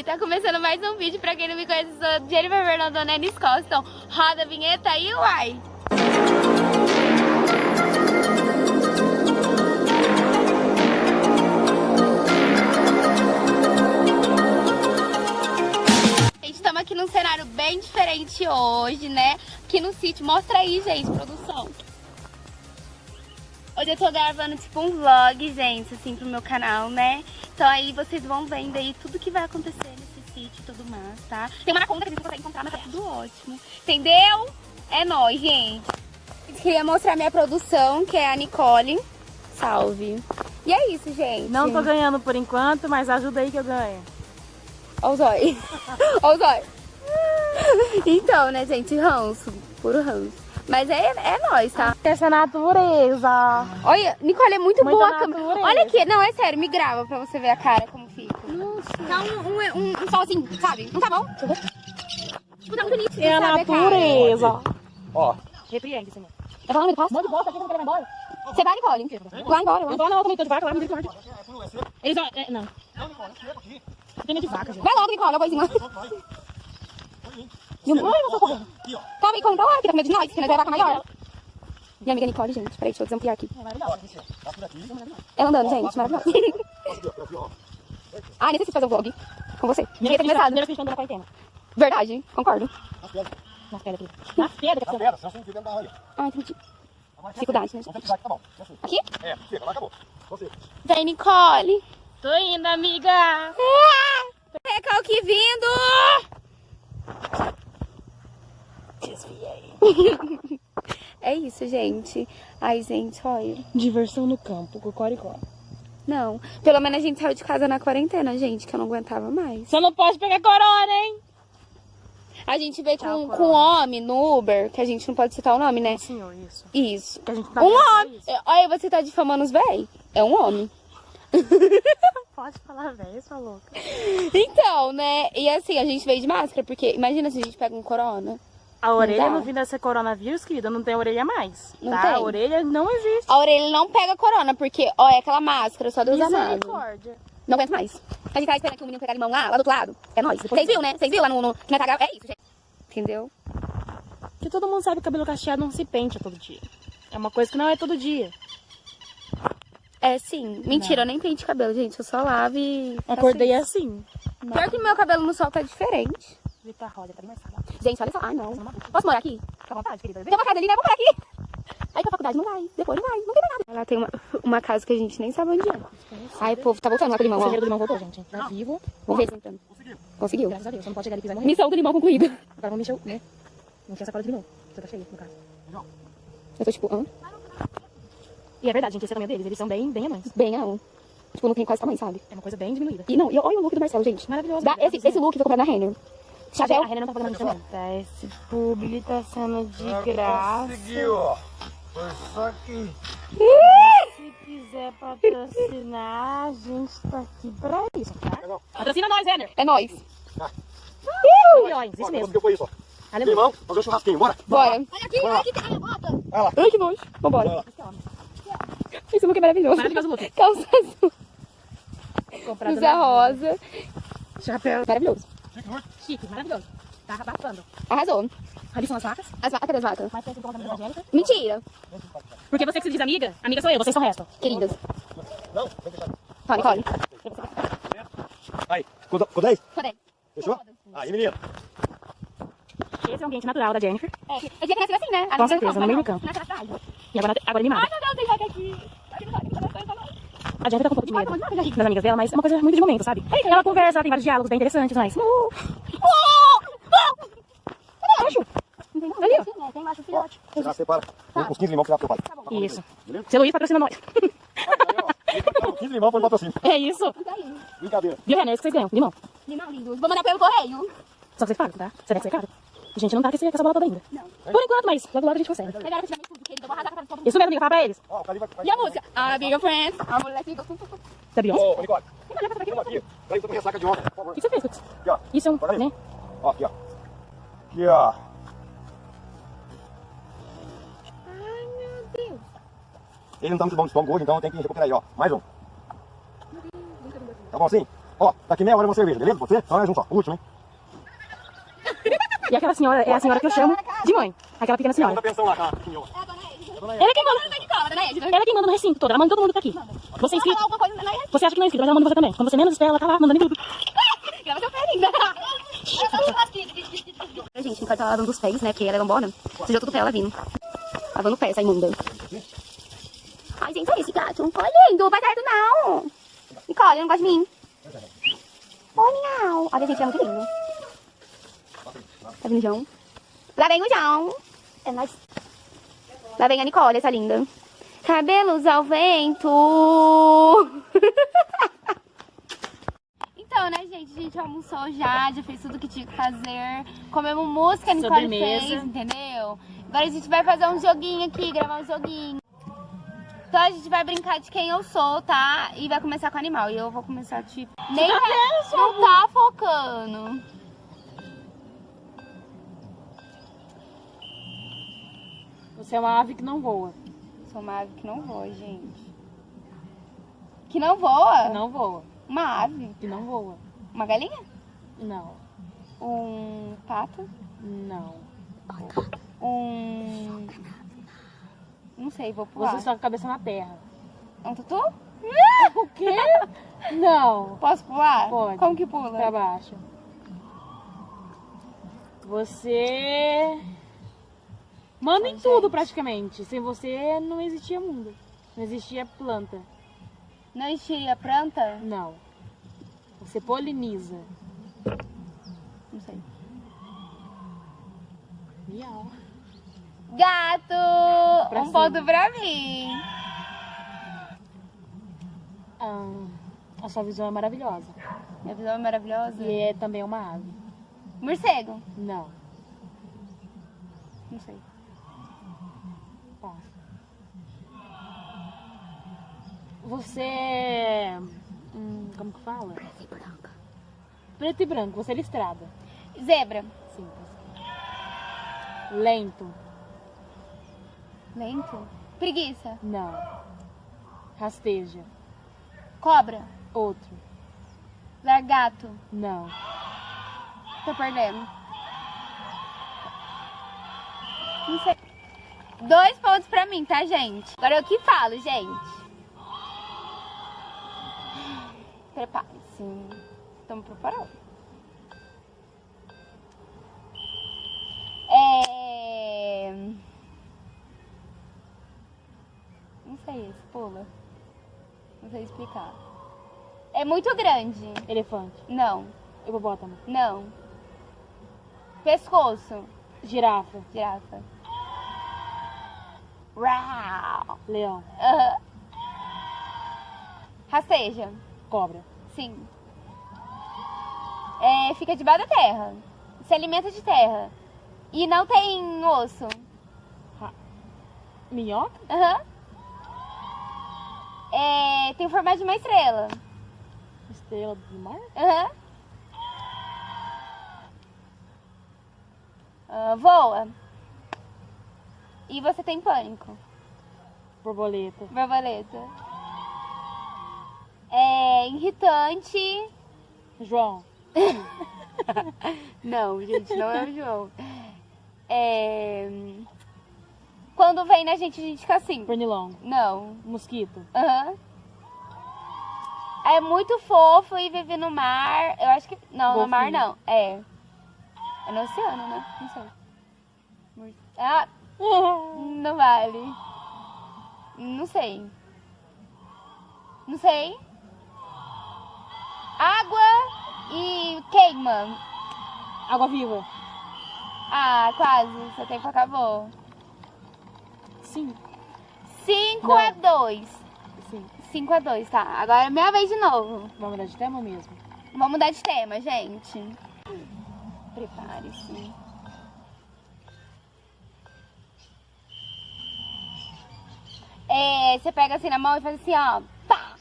tá começando mais um vídeo. Pra quem não me conhece, eu sou jenniferfernnada.souza. Então, roda a vinheta aí, uai! Estamos aqui num cenário bem diferente hoje, né? Aqui no sítio. Mostra aí, gente, produção. Hoje eu tô gravando tipo um vlog, gente, assim, pro meu canal, né? Então aí vocês vão vendo aí tudo que vai acontecer nesse sítio e tudo mais, tá? Tem uma conta que a gente não consegue encontrar, mas tá tudo ótimo. Entendeu? É nóis, gente. Eu queria mostrar minha produção, que é a Nicole. Salve. E é isso, gente. Não tô ganhando por enquanto, mas ajuda aí que eu ganho. Ó o zóio. Ó o zóio. Então, né, gente, ranço. Puro ranço. Mas é nóis, tá? Essa natureza. Olha, Nicole, é muito boa a natureza. câmera. Olha aqui, não, é sério, me grava pra você ver a cara como fica. Nossa. Dá um solzinho, sabe? Não tá bom? Tipo, dá um bonito. É a natureza. Ó. Repreende, senhor. Tá falando, posso? Manda de volta aqui, não quer ir embora? Você vai, Nicole? Vai embora. Não vai não, eu também tô de vaca lá, misericórdia. Eles vão... não. Tem de vaca, gente. Vai logo, Nicole, a vozinha. Ai, eu tô correndo. Calma aí, conta lá, que tá com medo de nós, que nós é a vaca maior. Minha amiga Nicole, gente, peraí, deixa eu desampliar aqui. Ela andando, gente, maravilhosa. Ah, necessito fazer um vlog com você. Primeira vez que a gente anda na quarentena. Verdade, concordo. Nas pedras aqui. Nas pedras, Nas pedras, senão você não fica dentro da arraia. Ah, entendi. Dificuldade, né? Não tem que tá bom. Aqui? É, chega, lá acabou. Você. Vem, Nicole. Tô indo, amiga. Recalque vindo. Desviei. É isso, gente. Ai, gente, olha. Diversão no campo, cocoricó. Não, pelo menos a gente saiu de casa na quarentena, gente, que eu não aguentava mais. Você não pode pegar corona, hein? A gente veio com um homem no Uber, que a gente não pode citar o nome, né? Senhor, isso. Isso. Que a gente tá Um vendo homem. isso. Olha, você tá difamando os véi. É um homem. Pode falar, velho, sua louca. Então, né? E assim, a gente veio de máscara, porque imagina se a gente pega um corona. A orelha dá. não vinda ser coronavírus, querida, não tem orelha mais. Não tá? tem. A orelha não existe. A orelha não pega corona, porque, ó, é aquela máscara, só Deus amado. Misericórdia. Não aguento mais. A gente tá esperando aqui o menino pegar limão lá do outro lado. É nóis. Vocês viram, né? Vocês viram lá no que nós tá gravando? É isso, gente. Entendeu? Que todo mundo sabe que o cabelo cacheado não se penteia todo dia. É uma coisa que não é todo dia. É, sim. Mentira, eu nem pente cabelo, gente. Eu só lavo e... Acordei assim. Pior que meu cabelo no sol tá diferente. Vita roda, tá bem mais sábado. Gente, olha só. Ai, não. Posso morar aqui? Fica à vontade, querida. Tem uma casa ali, né? Vou morar aqui. Aí pra faculdade não vai. Depois não vai. Não tem mais nada. Lá tem uma casa que a gente nem sabe onde é. Ai, o povo tá voltando lá com o limão, O ó. segredo do limão voltou, gente. Tá vivo. Vamos ver se entrando. Conseguiu. Graças a Deus, você não pode chegar ali e pisar e morrer. Missão do limão concluída. Agora vamos mexer, né? Encher a sacola de limão. Você tá cheio, no caso. Eu tô tipo, hã? E é verdade, gente, esse é o tamanho deles. Eles são bem anões. Bem, não. Tipo, não tem quase tamanho, sabe? É uma coisa bem diminuída. E não, e olha o look do Marcelo, gente. Maravilhoso. Esse look foi comprado na Renner. Chapéu. A Renner não tá pagando também. Tá, esse publi tá sendo de graça. Conseguiu, ó. Foi só que... Se quiser patrocinar, a gente tá aqui pra isso, tá? Patrocina nós, Renner. É nóis. Milhões, isso mesmo. O que foi isso, ó? Aleluia. Limão, fazer um churrasquinho, bora. Bora. Olha aqui tem a bota. Vai lá. Ai, que nojo. Vambora. Vai lá. Esse look é maravilhoso. Maravilhoso look. Calça azul. Comprado Blusa na- rosa. Chapéu. Maravilhoso. Chique, maravilhoso. Tá abafando. Arrasou. Ali são as vacas. As vacas, cadê as vacas? Mais perto do conta da Angélica. Mentira. Porque você que se diz amiga, amiga sou eu, vocês são o resto. Queridas. Não, tem que deixar. Ó, Nicole. Aí, ficou 10? Cadê? Fechou? Aí, menino. Esse é o ambiente natural da Jennifer. É, eu tinha que nascer assim, né? Com certeza, no meio do campo. Nasce na cidade. E agora animada. Ai, meu Deus, tem vaca aqui. A Jennifer tá com um pouco de medo das amigas dela, mas é uma coisa muito de momento, sabe? Ela conversa, ela tem vários diálogos bem interessantes, mas... Acho. Ali, ó. Tem macho filhote. Você já separa uns 15 limão que dá pro teu pai. Isso. Seu Luiz patrocina nós. 15 limão foi no patrocínio. É isso. Brincadeira. Viu, Renner? Isso que vocês ganham. Limão. Limão lindo. Vou mandar pelo correio. Só que vocês pagam, tá? Você deve ser caro. A gente não tá com essa bola toda ainda. Não. Por enquanto, mas logo logo a gente consegue. Pegaram que tiver tudo, querido. Eu vou arrasar com todo mundo. Isso mesmo, amiga, fala pra eles. Ó, o Cali vai... E a música? Amiga, friends. A mulher fica... Da Beyoncé. Ô, Nicole. Vamos aqui. Peraí, eu tô com ressaca de ontem, por favor. O que você fez, Putz? Aqui, ó. Isso é um, Bora aí. né? Ó, aqui, ó. Aqui, ó. Ai, meu Deus. Ele não tá muito bom de estômago hoje, então tem que recuperar aí, ó. Mais um. Tá bom assim? Ó, daqui meia hora eu vou cerveja, beleza? Você? Só mais um só. O último, hein? E aquela senhora é a senhora que eu chamo de mãe. Aquela pequena senhora. Pensão lá, cara. Ela é quem manda. Ela é quem manda no recinto todo. Ela manda todo mundo pra aqui. Você é inscrito. Você acha que não é inscrito, mas ela manda você também. Quando você menos espera, ela tá lá mandando em tudo. Grava seu pé ainda. Gente, Nicole tá lavando os pés, né? Porque ela é lambona. Sujou tudo pra ela vindo. Lavando o pé, essa imunda. Ai, gente, olha esse gato. Olha, lindo. Vai certo, não. Nicole, não gosta de mim. Olha, não. Olha, gente, é muito lindo. Tá vindo o João. Lá vem o João. É nóis. Lá vem a Nicole, essa linda. Cabelos ao vento. Então, né, gente? A gente almoçou já fez tudo que tinha que fazer. Comemos música, a Nicole fez, entendeu? Agora a gente vai fazer um joguinho aqui, gravar um joguinho. Então a gente vai brincar de quem eu sou, tá? E vai começar com o animal. E eu vou começar, tipo... Nem não tá focando. Você é uma ave que não voa. Sou uma ave que não voa, gente. Que não voa? Que não voa. Uma ave? Que não voa. Uma galinha? Não. Um pato? Não. Não sei, vou pular. Você está com a cabeça na terra. É um tutu? O quê? Não. Posso pular? Pode. Como que pula? Pra baixo. Você... manda em tudo, praticamente. Sem você, não existia mundo. Não existia planta. Não existiria planta? Não. Você poliniza. Não sei. Miau. Gato! Pra Um cima. ponto pra mim. A sua visão é maravilhosa. Minha visão é maravilhosa. E é também uma ave. Morcego? Não. Não sei. Passa. Você é... como que fala? Preto e branco. Você é listrada. Zebra? Simples. Lento. Lento? Preguiça? Não. Rasteja. Cobra? Outro. Largato? Não. Tô perdendo. Não sei. 2 pontos pra mim, tá, gente? Agora eu que falo, gente. Prepare-se. Estamos preparando. Não sei, esse pula. Não sei explicar. É muito grande. Elefante. Não. Hipopótamo. Não. Pescoço. Girafa. Girafa. Uau. Leão. Rasteja. Cobra. Sim. Fica debaixo da terra. Se alimenta de terra. E não tem osso. Minhoca? Aham. Tem formato de uma estrela. Estrela do mar? Aham. Voa. E você tem pânico. Borboleta. Borboleta. Irritante. João. Não, gente, não é o João. Quando vem na gente, a gente fica assim. Pernilongo. Não. Mosquito. Aham. É muito fofo e vive no mar. Eu acho que... Não, Golfinho. no mar não. É no oceano, né? Não sei. Não vale. Não sei. Não sei. Água e queima. Água viva. Ah, quase. Seu tempo acabou. Sim. 5-2. Sim. 5-2, tá. Agora é minha vez de novo. Vamos mudar de tema mesmo? Vamos mudar de tema, gente. Prepare-se. Você pega assim na mão e faz assim, ó. Pá!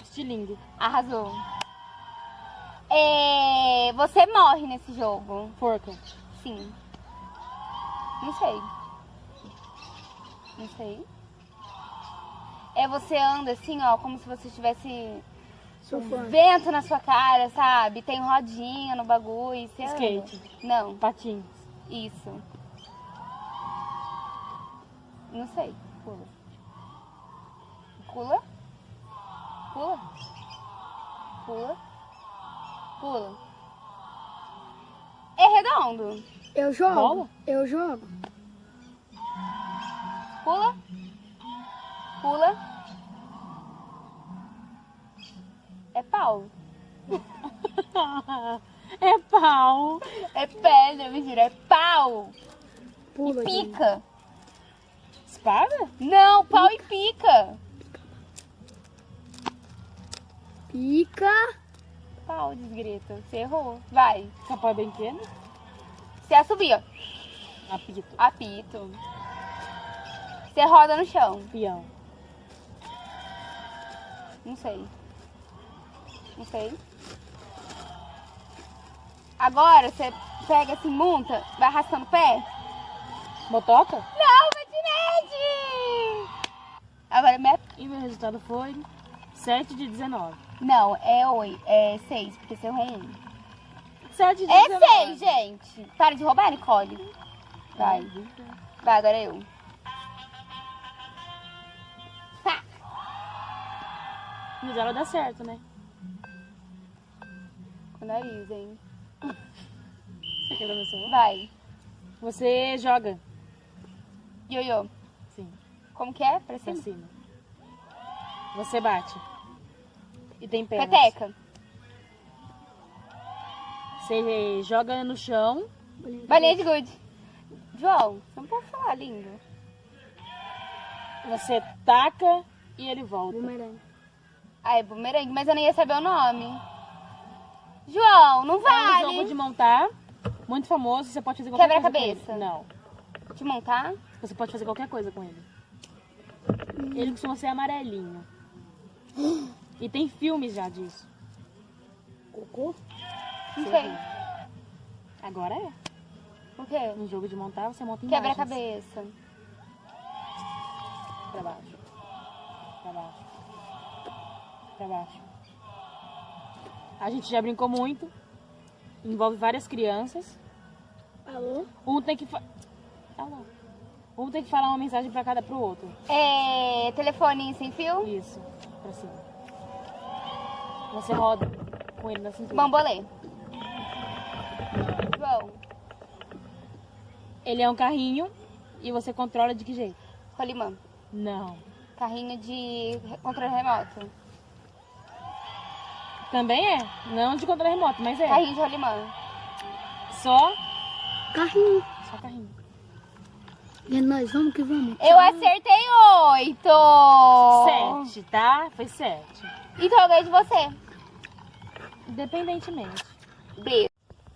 Estilingue. Arrasou. Você morre nesse jogo. Forca. Sim. Não sei. Não sei. Você anda assim, ó, como se você estivesse Sou fã. Vento na sua cara, sabe? Tem rodinha no bagulho. Você Skate. anda. Não, Patins. isso. Não sei. Pula. Pula. Pula. Pula. Pula. É redondo. Eu jogo. Bola? Eu jogo. Pula. Pula. É pau. É pau. É pedra, mentira. É pau. Pula. E gente. pica. Espada? Não, pau e pica. Pica. Pau, desgrita. Você errou. Vai. Capão é brinquedo? Você assobia. Apito. Apito. Você roda no chão. Peão. Não sei. Não sei. Agora você pega assim, monta, vai arrastando o pé. Motoca? Não, patinete! Agora minha... E meu resultado foi 7 de 19. Não, é 6, porque você errou 1. 7 de É 19. 6, gente. Para de roubar, Nicole. Vai. Vai, agora eu. Ha! Mas ela dá certo, né? Com o nariz, hein? Você quer dar meu celular? Vai. Você joga. Ioiô. Sim, Como que é? Pra pra cima? cima. Você bate. E tem pernas. Peteca. Você joga no chão. Balinha de gude. João, você não pode falar, lindo. Você taca e ele volta. Bumerangue. Ah, é bumerangue, mas eu não ia saber o nome. João, não É um vale. jogo de montar, muito famoso. Você pode fazer qualquer coisa Quebra-cabeça. com ele. Não. De montar? Você pode fazer qualquer coisa com ele. Ele costuma ser amarelinho. E tem filmes já disso. Cocô. Não sei. Agora é. O quê? No jogo de montar, você monta imagens. Quebra-cabeça. Pra baixo. Pra baixo. Pra baixo. A gente já brincou muito. Envolve várias crianças. Alô? Um tem que... Alô. Um tem que falar uma mensagem pra cada pro outro. É telefone sem fio? Isso. Pra cima. Você roda com ele na cintura. Bambolê. João, Ele é um carrinho e você controla de que jeito? rolimã. Não. Carrinho de controle remoto. Também é. Não de controle remoto, mas é. Carrinho de rolimã. Só Carrinho. carrinho. E é nóis, vamos que vamos. Eu acertei 8. 7, tá? Foi 7. Então eu ganhei de você. Independentemente. Beijo.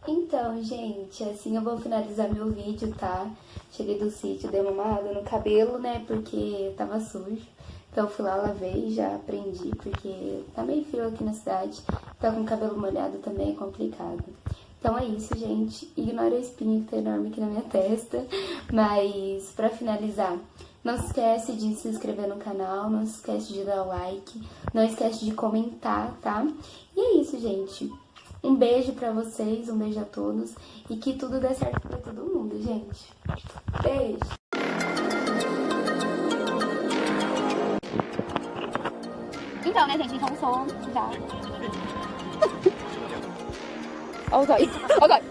Então, gente, assim eu vou finalizar meu vídeo, tá? Cheguei do sítio, dei uma amarrada no cabelo, né? Porque tava sujo. Então fui lá, lavei e já prendi, porque tá meio frio aqui na cidade. Tá com o cabelo molhado também, é complicado. Então é isso, gente. Ignora a espinha que tá enorme aqui na minha testa. Mas, pra finalizar, não se esquece de se inscrever no canal, não se esquece de dar o like, não esquece de comentar, tá? E é isso, gente. Um beijo pra vocês, um beijo a todos e que tudo dê certo pra todo mundo, gente. Beijo! Então, né, gente? Então, sou já. Ó o zóio. Ó o zóio.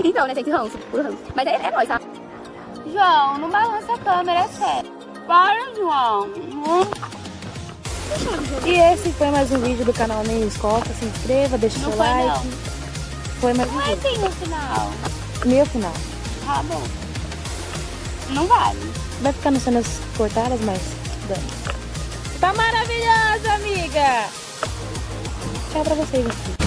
Então, né, gente? Ranço. Puro ranço. Mas é nóis, tá? João, não balança a câmera, é sério. Para, João. E esse foi mais um vídeo do canal Minhas. Se inscreva, deixa Não seu foi, like. não. Foi mais um Não é vídeo. assim no final. Meu final. Tá bom. Não vale. Vai ficar nas cenas cortadas, mas dane. Tá maravilhosa, amiga! Tchau pra vocês aqui.